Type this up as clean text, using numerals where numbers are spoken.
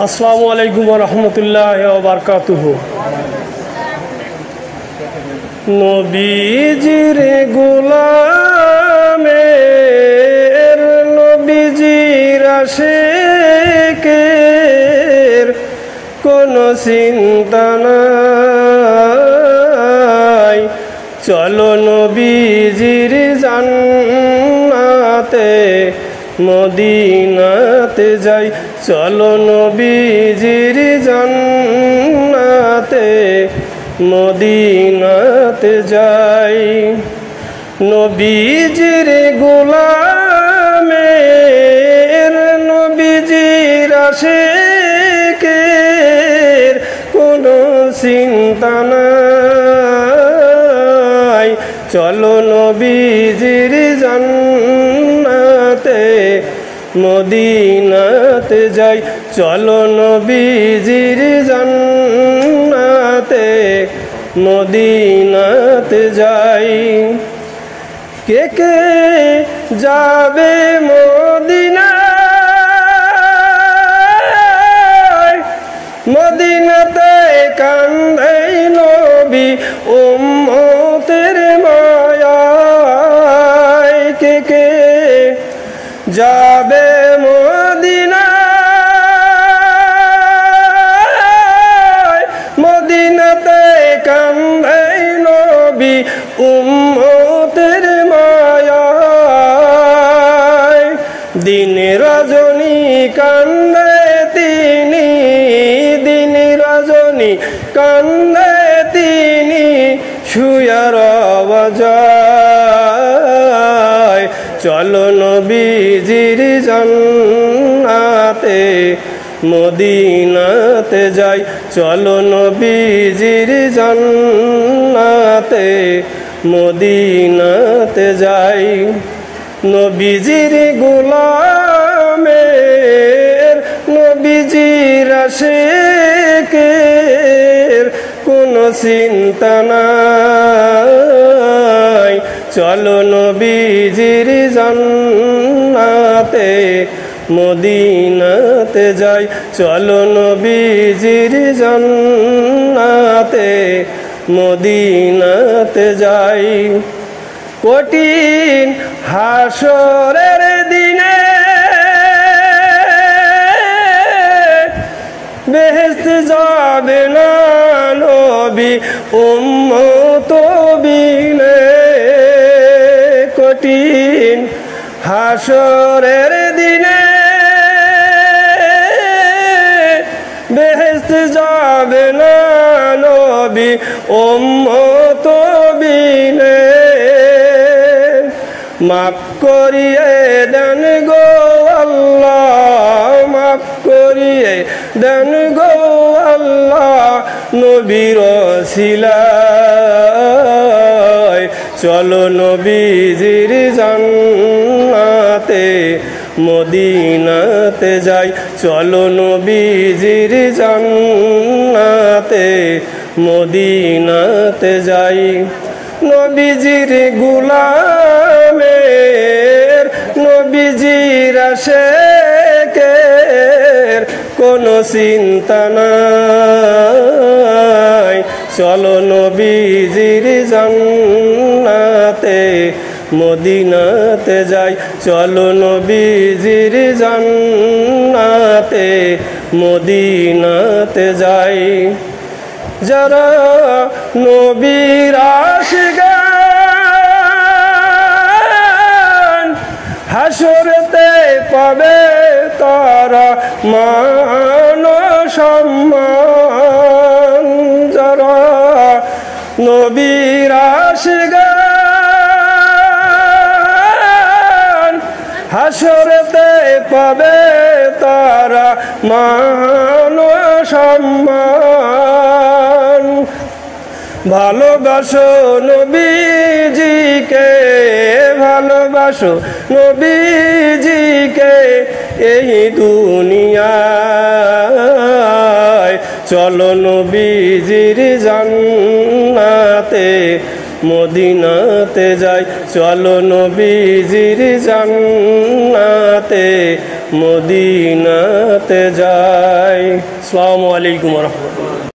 আসসালামু আলাইকুম ওয়া রাহমাতুল্লাহি ওয়া বারাকাতুহু। নবীজির গোলামের নবীজির আশিকের কোনো চিন্তা নাই। চলো নবীজির জান্নাতে মদিনাতে যাই, চলো নবীজির জান্নাতে মদিনাতে যাই। নবীজির গোলামের নবীজির আশিকের কোনো চিন্তা নাই। চলো নবীজির জান্নাতে মদিনাতে যাই, চলো নবীজির জান্নাতে মদিনাতে যাই। কে কে যাবে মদিনায়, মদিনাতে কান্দে নবী উম্মতের মায়ায়। কে কে যাবে মদিনায়, মদিনাতে কান্দে নবী উম্মতের মায়ায়। দিন রজনী কান্দে তিনি, দিন রজনী কান্দে তিনি শুয়ার বাজায়। চলো নবীজির জান্নাতে মদিনাতে যাই, চলো নবীজির জান্নাতে মদিনাতে যাই। নবীজির গোলামের নবীজির আশিকের কোনো চিন্তা নাই। চলো নবীজির জান্নাতে মদিনাতে যাই, চলো নবীজির জান্নাতে মদিনাতে যাই। কঠিন হাসরের দিনে বেহেশত যাবে না নবী উম্মত বিনে। কঠিন হাসরের দিনে বেহেশত যাবে না নবী উম্মত বিনে। মাফ করিয়ে দেন গো আল্লাহ, মাফ করিয়ে দেন গো আল্লাহ নবীর ওসিলায়। চলো নবীজির জান্নাতে মদিনাতে যাই, চলো নবীজির জান্নাতে মদিনাতে যাই। নবীজির গোলামের নবীজির আশিকের কোনো চিন্তা নাই। চলো নবীজির জান্নাতে মদিনাতে যাই, চলো নবীজির জান্নাতে মদিনাতে যাই। যারা নবীর আশিকান হাসরেতে পাবে তারা মান সম্মান। যারা নবীর আশিকান হাসরেতে পাবে তারা মান সম্মান। ভালোবাসো নবীজিকে, ভালোবাসো নবীজিকে এই দুনিয়ায়। চলো নবীজির জান্নাতে মদিনাতে যাই, চলো নবীজির জান্নাতে মদিনাতে যাই। আসসালামু আলাইকুম ওয়া রাহমাতুল্লাহ।